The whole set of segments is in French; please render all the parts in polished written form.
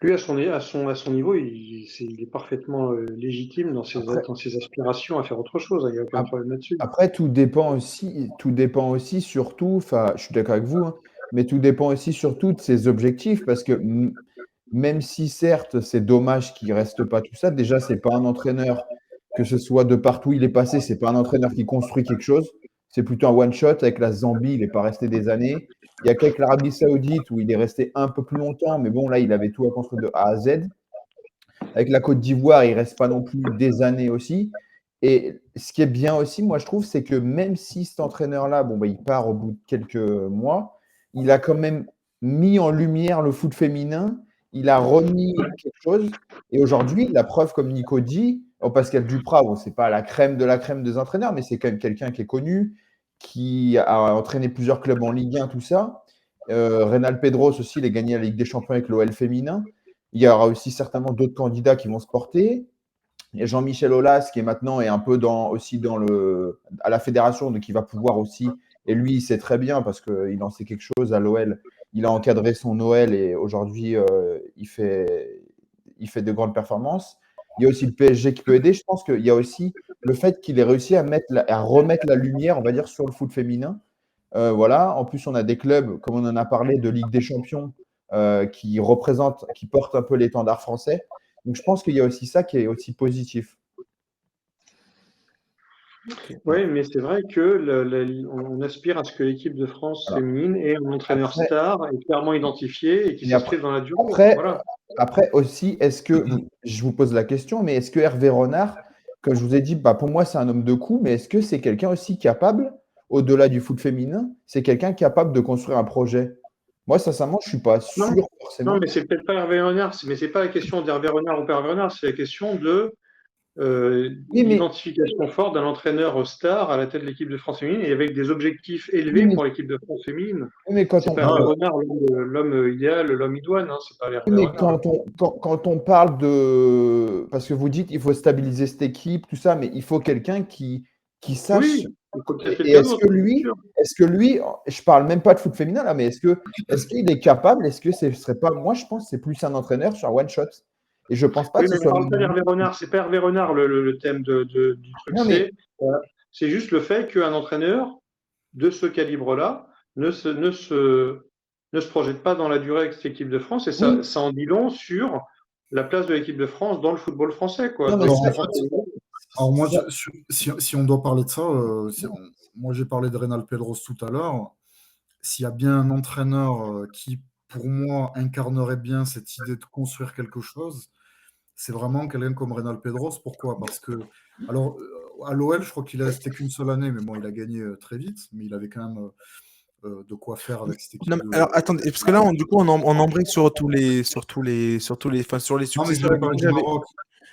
Lui, à son niveau, il est parfaitement légitime Après, dans ses aspirations à faire autre chose, hein. Il n'y a aucun ap- problème là-dessus. après, tout dépend aussi surtout, enfin, je suis d'accord avec vous, hein, mais tout dépend aussi surtout de ses objectifs, parce que même si certes, c'est dommage qu'il reste pas tout ça, déjà, c'est pas un entraîneur, que ce soit de partout où il est passé, c'est pas un entraîneur qui construit quelque chose. C'est plutôt un one-shot. Avec la Zambie, il n'est pas resté des années. Il y a qu'avec l'Arabie Saoudite où il est resté un peu plus longtemps, mais bon, là, il avait tout à construire de A à Z. Avec la Côte d'Ivoire, il ne reste pas non plus des années aussi. Et ce qui est bien aussi, moi, je trouve, c'est que même si cet entraîneur-là, bon, bah, il part au bout de quelques mois, il a quand même mis en lumière le foot féminin. Il a remis quelque chose. Et aujourd'hui, la preuve, comme Nico dit, Pascal Duprat, bon, c'est pas la crème de la crème des entraîneurs, mais c'est quand même quelqu'un qui est connu, qui a entraîné plusieurs clubs en Ligue 1, tout ça. Reynal Pedros aussi, il a gagné la Ligue des Champions avec l'OL féminin. Il y aura aussi certainement d'autres candidats qui vont se porter. Il y a Jean-Michel Aulas qui est maintenant un peu aussi à la fédération, donc il va pouvoir aussi, et lui il sait très bien parce qu'il en sait quelque chose à l'OL. Il a encadré son OL et aujourd'hui il fait de grandes performances. Il y a aussi le PSG qui peut aider. Je pense qu'il y a aussi le fait qu'il ait réussi à remettre la lumière, on va dire, sur le foot féminin. Voilà. En plus, on a des clubs, comme on en a parlé, de Ligue des Champions qui portent un peu l'étendard français. Donc, je pense qu'il y a aussi ça qui est aussi positif. Ok. Oui, mais c'est vrai que on aspire à ce que l'équipe de France Voilà. féminine ait un entraîneur Après, star et clairement identifié et qui mais après, s'inscrive dans la durée. après, Voilà. après aussi, je vous pose la question, mais est-ce que Hervé Renard, comme je vous ai dit, bah, pour moi, c'est un homme de coup, mais est-ce que c'est quelqu'un aussi capable, au-delà du foot féminin, c'est quelqu'un capable de construire un projet? Moi, sincèrement, je ne suis pas Non, sûr non, forcément. mais c'est peut-être pas Hervé Renard, mais c'est pas la question d'Hervé Renard ou pas Hervé Renard, c'est la question de Oui, mais, l'identification forte d'un entraîneur star à la tête de l'équipe de France féminine et avec des objectifs oui, élevés mais, pour l'équipe de France féminine. oui, mais quand C'est on pas Hervé parle, Renard l'homme idéal, l'homme idoine, hein, c'est pas Oui, Hervé mais Renard. quand on parle de. Parce que vous dites il faut stabiliser cette équipe, tout ça, mais il faut quelqu'un qui sache. Oui, il faut qu'il y ait Et quelqu'un d'autre, bien sûr. est-ce que lui, je parle même pas de foot féminin là, mais est-ce qu'il est capable, est-ce que ce serait pas. Moi, je pense que c'est plus un entraîneur sur one shot. Et je pense pas Oui, que ce mais ne soit parle pas lui. d'Hervé Renard. C'est pas Hervé Renard le thème du truc. Non, mais C'est juste le fait qu'un entraîneur de ce calibre-là ne se projette pas dans la durée avec cette équipe de France. Et oui, ça en dit long sur la place de l'équipe de France dans le football français, quoi. non, mais Alors Dans, en ça, fait, alors moi, si on doit parler de ça, moi j'ai parlé de Reynal Pedros tout à l'heure. S'il y a bien un entraîneur qui, pour moi, incarnerait bien cette idée de construire quelque chose, c'est vraiment quelqu'un comme Reynal Pedros. Pourquoi? Parce que, alors, à l'OL, je crois qu'il a resté qu'une seule année, mais bon, il a gagné très vite, mais il avait quand même de quoi faire avec cette Non, équipe mais de. alors attendez, parce que là, du coup, on embraye enfin, sur les Non, mais succès. je voulais parler du Maroc.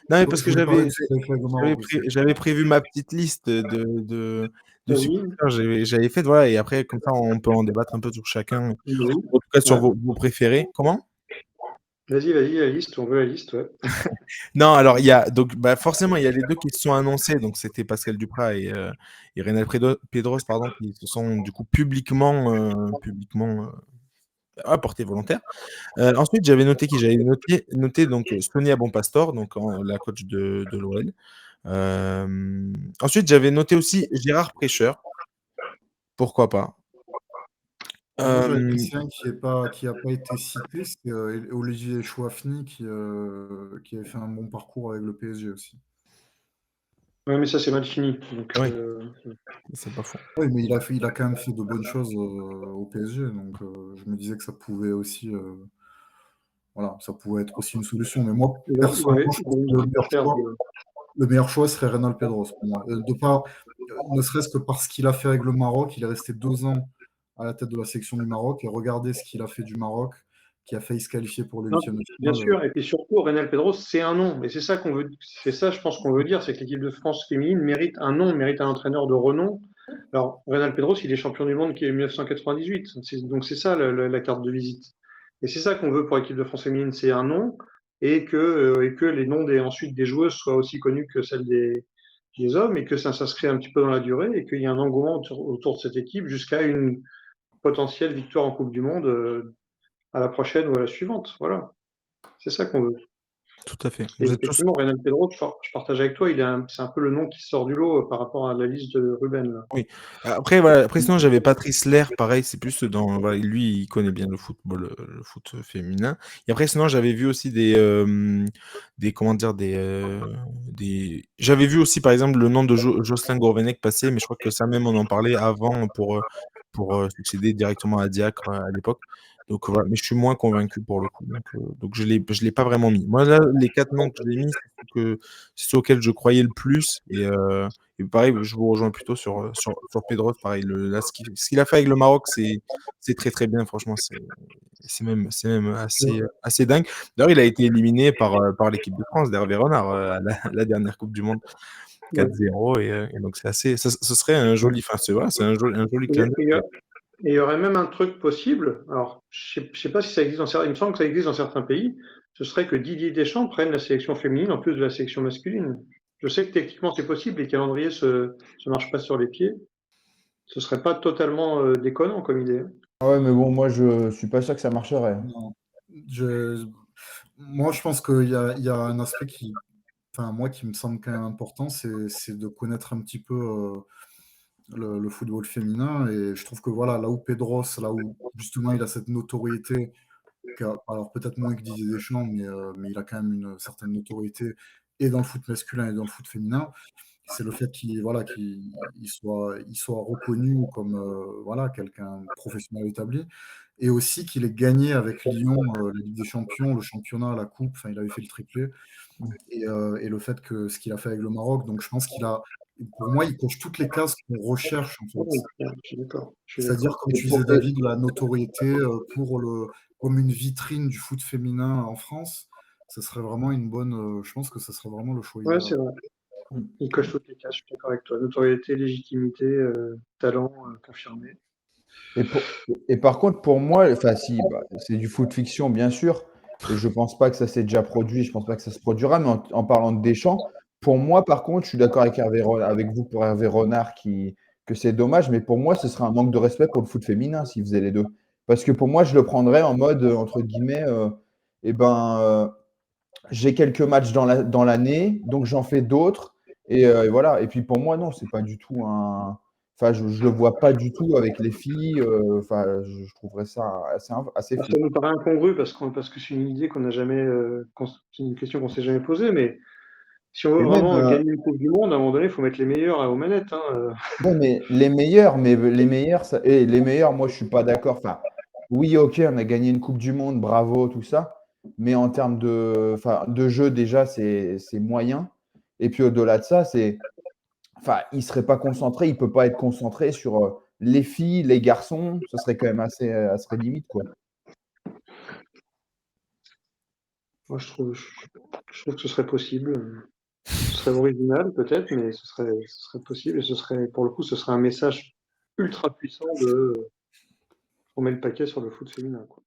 Non, mais parce Je que voulais parler de ce qu'il avait fait avec le Maroc aussi. j'avais prévu ma petite liste de vas-y, successeurs que j'avais fait, voilà, et après, comme ça, on peut en débattre un peu sur chacun, vas-y. en tout cas sur Ouais. vos préférés. Comment? Vas-y, la liste, on veut la liste, ouais. Non, alors, donc, bah, forcément, il y a les deux qui se sont annoncés, donc c'était Pascal Duprat et Reynal Pedros, pardon, qui se sont du coup publiquement apportés volontaires. Ensuite, j'avais noté qui? J'avais noté donc Sonia Bonpastor, donc la coach de l'OL. Ensuite, j'avais noté aussi Gérard Prêcheur. Pourquoi pas? Alors moi, j'avais Euh, laissé un qui a pas été cité, c'est Olivier Chouafny qui avait fait un bon parcours avec le PSG aussi. Ouais, mais ça, c'est mal fini. Donc, oui, c'est pas faux. Oui, mais il a quand même fait de bonnes choses au PSG, donc je me disais que ça pouvait aussi, voilà, ça pouvait être aussi une solution. Mais moi, personnellement, je il pense a que une bonne affaire de. le meilleur choix serait Reynal Pedros pour moi. Ne serait-ce que parce qu'il a fait avec le Maroc, il est resté 2 ans à la tête de la section du Maroc, et regardez ce qu'il a fait du Maroc, qui a failli se qualifier pour les Non, huitièmes de bien finale. sûr, et puis surtout, Reynal Pedros, c'est un nom. Et c'est ça qu'on veut, c'est ça, je pense qu'on veut dire, c'est que l'équipe de France féminine mérite un nom, mérite un entraîneur de renom. Alors, Reynal Pedros, il est champion du monde qui est 1998. Donc, c'est ça la carte de visite. Et c'est ça qu'on veut pour l'équipe de France féminine, c'est un nom et que les noms ensuite des joueuses soient aussi connus que celles des hommes et que ça s'inscrit un petit peu dans la durée et qu'il y ait un engouement autour de cette équipe jusqu'à une potentielle victoire en Coupe du Monde à la prochaine ou à la suivante. Voilà. C'est ça qu'on veut. Tout à fait. Et Vous êtes tous. effectivement, Reynal Pedro, je partage avec toi, c'est un peu le nom qui sort du lot par rapport à la liste de Ruben. Là. Oui. Après, voilà. Après, sinon, j'avais Patrice Lair, pareil, c'est plus dans. Voilà, lui, il connaît bien le football, le foot féminin. Et après, sinon, j'avais vu aussi comment dire, J'avais vu aussi, par exemple, le nom de Jocelyn Gourvenec passer, mais je crois que ça même, on en parlait avant pour succéder directement à Diacre à l'époque. Donc voilà, mais je suis moins convaincu pour le coup. Donc je l'ai pas vraiment mis. Moi là, les 4 noms que je l'ai mis, c'est ceux auxquels je croyais le plus. Et pareil, je vous rejoins plutôt sur Pedros. Pareil, là, ce qu'il a fait avec le Maroc, c'est très très bien. Franchement, c'est même assez dingue. D'ailleurs, il a été éliminé par l'équipe de France d'Hervé Renard à la dernière Coupe du Monde 4-0. Et donc c'est assez. Ce serait un joli. Enfin, c'est un joli clin d'œil. Et il y aurait même un truc possible. Alors, je ne sais pas si ça existe dans certains. Il me semble que ça existe dans certains pays. Ce serait que Didier Deschamps prenne la sélection féminine en plus de la sélection masculine. Je sais que techniquement c'est possible. Les calendriers se marchent pas sur les pieds. Ce serait pas totalement déconnant comme idée. Ouais, mais bon, moi, je suis pas sûr que ça marcherait. Non. Moi, je pense qu'il y a un aspect qui me semble quand même important, c'est de connaître un petit peu le football féminin. Et je trouve que voilà, là où Pedros, là où justement il a cette notoriété, alors peut-être moins que Didier Deschamps, mais il a quand même une certaine notoriété et dans le foot masculin et dans le foot féminin. C'est le fait qu'il soit reconnu comme voilà, quelqu'un de professionnel établi, et aussi qu'il ait gagné avec Lyon la Ligue des Champions, le championnat, la Coupe, enfin il avait fait le triplé, et le fait que ce qu'il a fait avec le Maroc, donc je pense pour moi, il coche toutes les cases qu'on recherche en fait. Oui, je suis d'accord. C'est-à-dire, comme tu disais David, la notoriété comme une vitrine du foot féminin en France, ça serait vraiment je pense que ça serait vraiment le choix Ouais, idéal. c'est vrai. Il coche toutes les cases, je suis d'accord avec toi. Notoriété, légitimité, talent confirmé. Et par contre, pour moi, enfin, si, c'est du foot fiction, bien sûr. Et je pense pas que ça s'est déjà produit. Je pense pas que ça se produira. Mais en parlant de Deschamps, pour moi, par contre, je suis d'accord avec vous pour Hervé Renard que c'est dommage. Mais pour moi, ce serait un manque de respect pour le foot féminin s'il faisait les deux. Parce que pour moi, je le prendrais en mode, entre guillemets, eh ben, j'ai quelques matchs dans l'année, donc j'en fais d'autres. Et voilà. Et puis pour moi, non, c'est pas du tout un. Enfin, je le vois pas du tout avec les filles. Enfin, je trouverais ça assez fou. Ça nous paraît incongru parce que c'est une idée qu'on n'a jamais, c'est une question qu'on s'est jamais posée. Mais si on veut Et même, vraiment gagner une Coupe du Monde, à un moment donné, il faut mettre les meilleurs aux manettes. Hein. ouais, mais les meilleurs, les meilleurs, moi, je suis pas d'accord. Enfin, oui, ok, on a gagné une Coupe du Monde, bravo, tout ça. Mais en termes de jeu, déjà, c'est moyen. Et puis au-delà de ça, enfin, il ne serait pas concentré, il ne peut pas être concentré sur les filles, les garçons. Ce serait quand même assez limite, quoi. Moi, je trouve que ce serait possible. Ce serait original peut-être, mais ce serait possible. Et pour le coup, ce serait un message ultra puissant de on met le paquet sur le foot féminin, quoi.